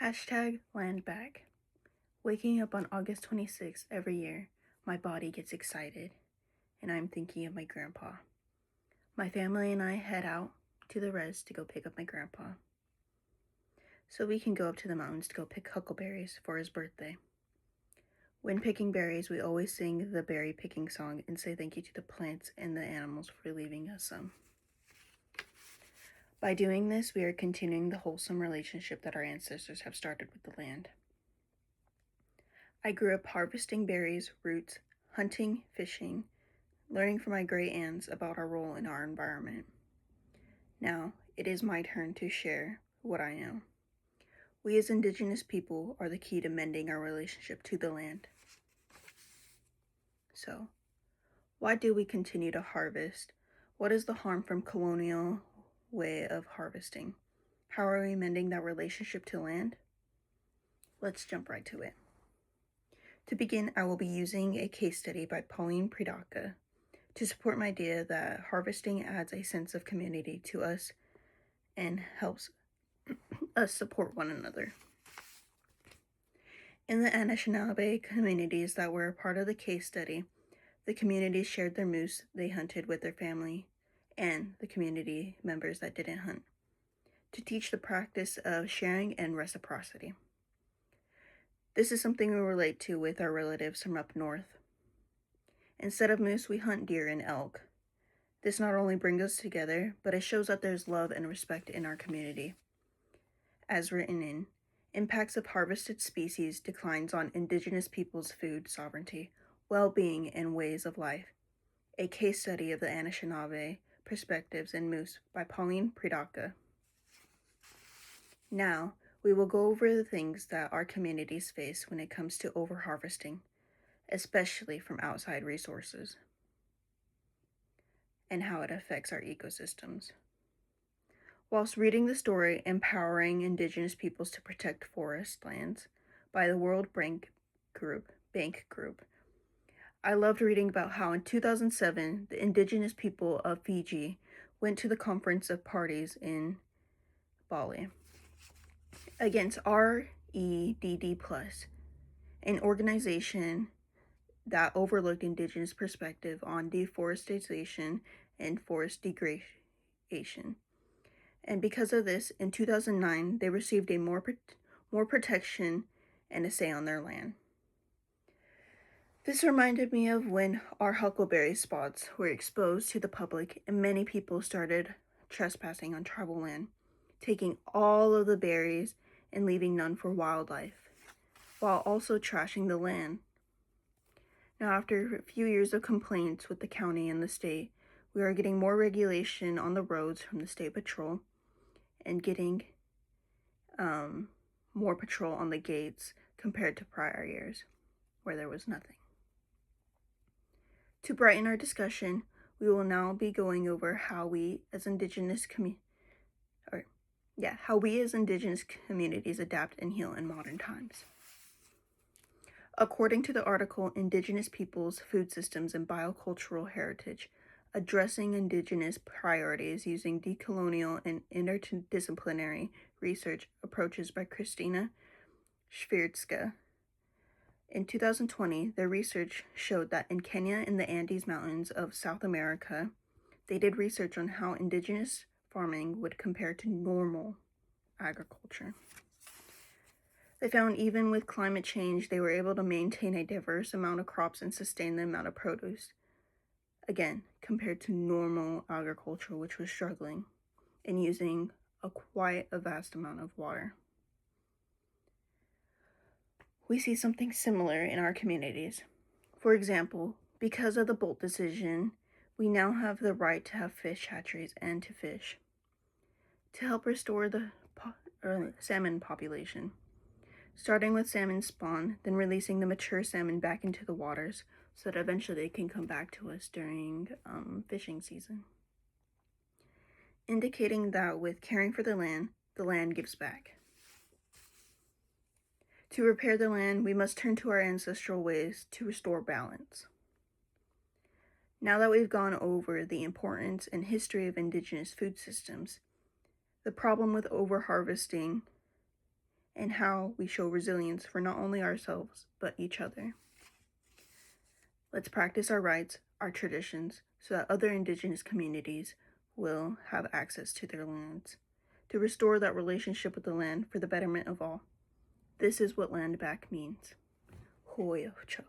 #LandBack. Waking up on August 26th every year, my body gets excited, and I'm thinking of my grandpa. My family and I head out to the res to go pick up my grandpa, so we can go up to the mountains to go pick huckleberries for his birthday. When picking berries, we always sing the berry picking song and say thank you to the plants and the animals for leaving us some. By doing this, we are continuing the wholesome relationship that our ancestors have started with the land. I grew up harvesting berries, roots, hunting, fishing, learning from my great aunts about our role in our environment. Now, it is my turn to share what I know. We as Indigenous people are the key to mending our relationship to the land. So, why do we continue to harvest? What is the harm from colonial way of harvesting? How are we mending that relationship to land? Let's jump right to it. To begin, I will be using a case study by Pauline Pridaka to support my idea that harvesting adds a sense of community to us and helps us support one another. In the Anishinaabe communities that were a part of the case study, the communities shared their moose they hunted with their family and the community members that didn't hunt to teach the practice of sharing and reciprocity. This is something we relate to with our relatives from up north. Instead of moose, we hunt deer and elk. This not only brings us together, but it shows that there's love and respect in our community. As written in, impacts of harvested species declines on Indigenous peoples' food sovereignty, well-being, and ways of life. A case study of the Anishinaabe perspectives in moose by Pauline Pridaka. Now, we will go over the things that our communities face when it comes to overharvesting, especially from outside resources, and how it affects our ecosystems. Whilst reading the story Empowering Indigenous Peoples to Protect Forest Lands by the World Bank Group, I loved reading about how in 2007, the Indigenous people of Fiji went to the Conference of Parties in Bali against REDD+, an organization that overlooked Indigenous perspective on deforestation and forest degradation. And because of this, in 2009, they received a more protection and a say on their land. This reminded me of when our huckleberry spots were exposed to the public and many people started trespassing on tribal land, taking all of the berries and leaving none for wildlife, while also trashing the land. Now, after a few years of complaints with the county and the state, we are getting more regulation on the roads from the State Patrol and getting more patrol on the gates compared to prior years, where there was nothing. To brighten our discussion, we will now be going over how we as Indigenous communities adapt and heal in modern times. According to the article Indigenous Peoples, Food Systems, and Biocultural Heritage, Addressing Indigenous Priorities Using Decolonial and Interdisciplinary Research Approaches by Christina Schwiertzka. In 2020, their research showed that in Kenya and the Andes Mountains of South America, they did research on how indigenous farming would compare to normal agriculture. They found even with climate change, they were able to maintain a diverse amount of crops and sustain the amount of produce. Again, compared to normal agriculture, which was struggling and using quite a vast amount of water. We see something similar in our communities. For example, because of the Bolt decision, we now have the right to have fish hatcheries and to fish, to help restore the salmon population, starting with salmon spawn, then releasing the mature salmon back into the waters so that eventually they can come back to us during fishing season. Indicating that with caring for the land gives back. To repair the land, we must turn to our ancestral ways to restore balance. Now that we've gone over the importance and history of Indigenous food systems, the problem with overharvesting and how we show resilience for not only ourselves, but each other. Let's practice our rights, our traditions, so that other Indigenous communities will have access to their lands, to restore that relationship with the land for the betterment of all. This is what land back means. Hoyocho.